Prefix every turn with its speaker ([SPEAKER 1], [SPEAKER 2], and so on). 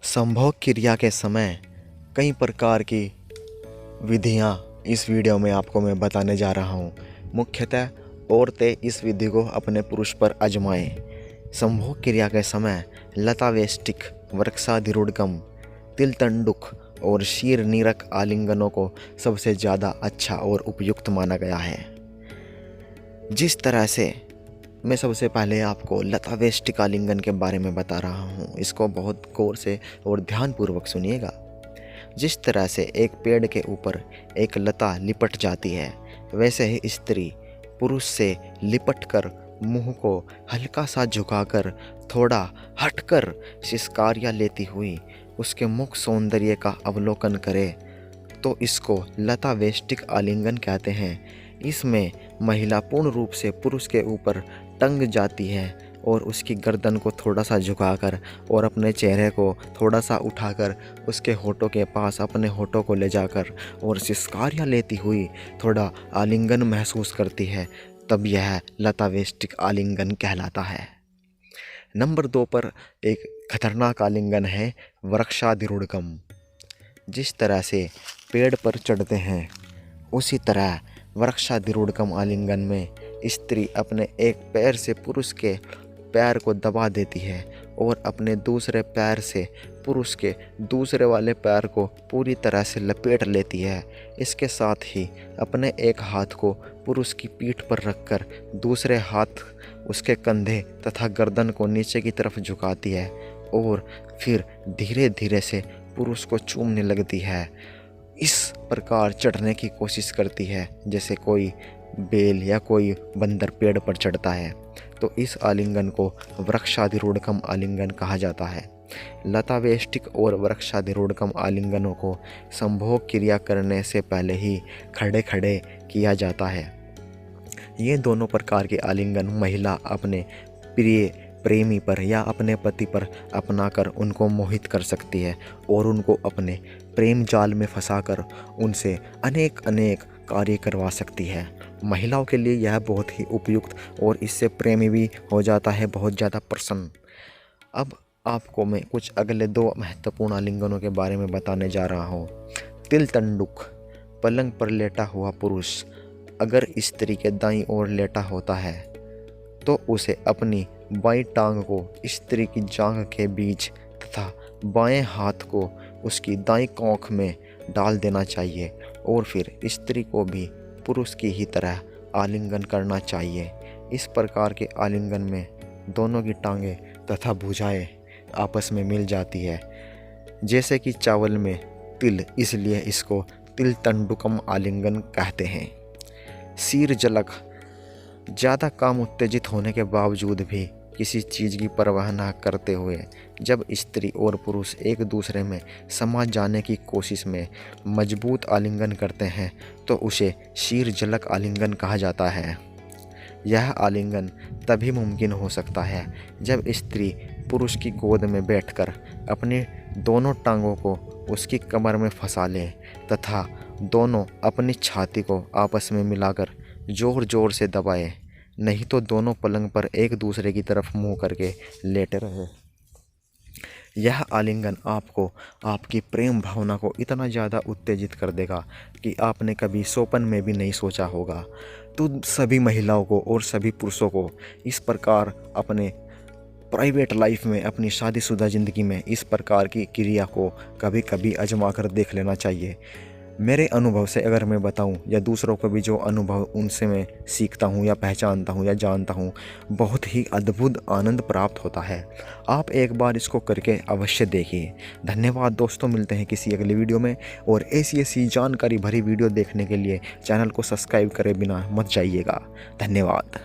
[SPEAKER 1] संभोग क्रिया के समय कई प्रकार की विधियां इस वीडियो में आपको मैं बताने जा रहा हूं। मुख्यतः औरतें इस विधि को अपने पुरुष पर आजमाएं। संभोग क्रिया के समय लतावेष्टिक, वृक्षाधिरूढ़कम, तिलतंडुक और शीर नीरक आलिंगनों को सबसे ज़्यादा अच्छा और उपयुक्त माना गया है। जिस तरह से मैं सबसे पहले आपको लतावेष्टिक आलिंगन के बारे में बता रहा हूँ, इसको बहुत गौर से और ध्यानपूर्वक सुनिएगा। जिस तरह से एक पेड़ के ऊपर एक लता लिपट जाती है, वैसे ही स्त्री पुरुष से लिपटकर मुंह को हल्का सा झुकाकर थोड़ा हटकर सिसकारियाँ लेती हुई उसके मुख सौंदर्य का अवलोकन करे तो इसको लतावेष्टिक आलिंगन कहते हैं। इसमें महिला पूर्ण रूप से पुरुष के ऊपर टंग जाती है और उसकी गर्दन को थोड़ा सा झुकाकर और अपने चेहरे को थोड़ा सा उठाकर उसके होठों के पास अपने होठों को ले जाकर और सिसकारियाँ लेती हुई थोड़ा आलिंगन महसूस करती है, तब यह लतावेष्टिक आलिंगन कहलाता है। नंबर 2 पर एक खतरनाक आलिंगन है वृक्षाधिरूढ़कम। जिस तरह से पेड़ पर चढ़ते हैं, उसी तरह वृक्षाधिरूढ़कम आलिंगन में स्त्री अपने एक पैर से पुरुष के पैर को दबा देती है और अपने दूसरे पैर से पुरुष के दूसरे वाले पैर को पूरी तरह से लपेट लेती है। इसके साथ ही अपने एक हाथ को पुरुष की पीठ पर रखकर दूसरे हाथ उसके कंधे तथा गर्दन को नीचे की तरफ झुकाती है और फिर धीरे धीरे से पुरुष को चूमने लगती है। इस प्रकार चढ़ने की कोशिश करती है जैसे कोई बेल या कोई बंदर पेड़ पर चढ़ता है। तो इस आलिंगन को वृक्षाधिरूढ़कम आलिंगन कहा जाता है। लतावेष्टिक और वृक्षाधिरूढ़कम आलिंगनों को संभोग क्रिया करने से पहले ही खड़े खड़े किया जाता है। ये दोनों प्रकार के आलिंगन महिला अपने प्रिय प्रेमी पर या अपने पति पर अपनाकर उनको मोहित कर सकती है और उनको अपने प्रेम जाल में फंसाकर उनसे अनेक कार्य करवा सकती है। महिलाओं के लिए यह बहुत ही उपयुक्त और इससे प्रेमी भी हो जाता है, बहुत ज़्यादा प्रसन्न। अब आपको मैं कुछ अगले 2 महत्वपूर्ण आलिंगनों के बारे में बताने जा रहा हूँ। तिलतंडुक, पलंग पर लेटा हुआ पुरुष अगर स्त्री के दाईं ओर लेटा होता है तो उसे अपनी बाईं टांग को स्त्री की जांघ के बीच तथा बाएं हाथ को उसकी दाईं कोख में डाल देना चाहिए और फिर स्त्री को भी पुरुष की ही तरह आलिंगन करना चाहिए। इस प्रकार के आलिंगन में दोनों की टांगें तथा भुजाएं आपस में मिल जाती है, जैसे कि चावल में तिल, इसलिए इसको तिलतंडुकम आलिंगन कहते हैं। शीर झलक, ज़्यादा काम उत्तेजित होने के बावजूद भी किसी चीज़ की परवाह न करते हुए जब स्त्री और पुरुष एक दूसरे में समा जाने की कोशिश में मजबूत आलिंगन करते हैं तो उसे शीर झलक आलिंगन कहा जाता है। यह आलिंगन तभी मुमकिन हो सकता है जब स्त्री पुरुष की गोद में बैठकर अपनी दोनों टांगों को उसकी कमर में फंसा ले तथा दोनों अपनी छाती को आपस में मिलाकर जोर जोर से दबाए, नहीं तो दोनों पलंग पर एक दूसरे की तरफ मुंह करके लेटे रहे। यह आलिंगन आपको आपकी प्रेम भावना को इतना ज़्यादा उत्तेजित कर देगा कि आपने कभी स्वप्न में भी नहीं सोचा होगा। तो सभी महिलाओं को और सभी पुरुषों को इस प्रकार अपने प्राइवेट लाइफ में, अपनी शादीशुदा ज़िंदगी में इस प्रकार की क्रिया को कभी कभी आजमा कर देख लेना चाहिए। मेरे अनुभव से अगर मैं बताऊं या दूसरों को भी जो अनुभव उनसे मैं सीखता हूं या पहचानता हूं या जानता हूं, बहुत ही अद्भुत आनंद प्राप्त होता है। आप एक बार इसको करके अवश्य देखिए। धन्यवाद दोस्तों, मिलते हैं किसी अगली वीडियो में और ऐसी जानकारी भरी वीडियो देखने के लिए चैनल को सब्सक्राइब करे बिना मत जाइएगा। धन्यवाद।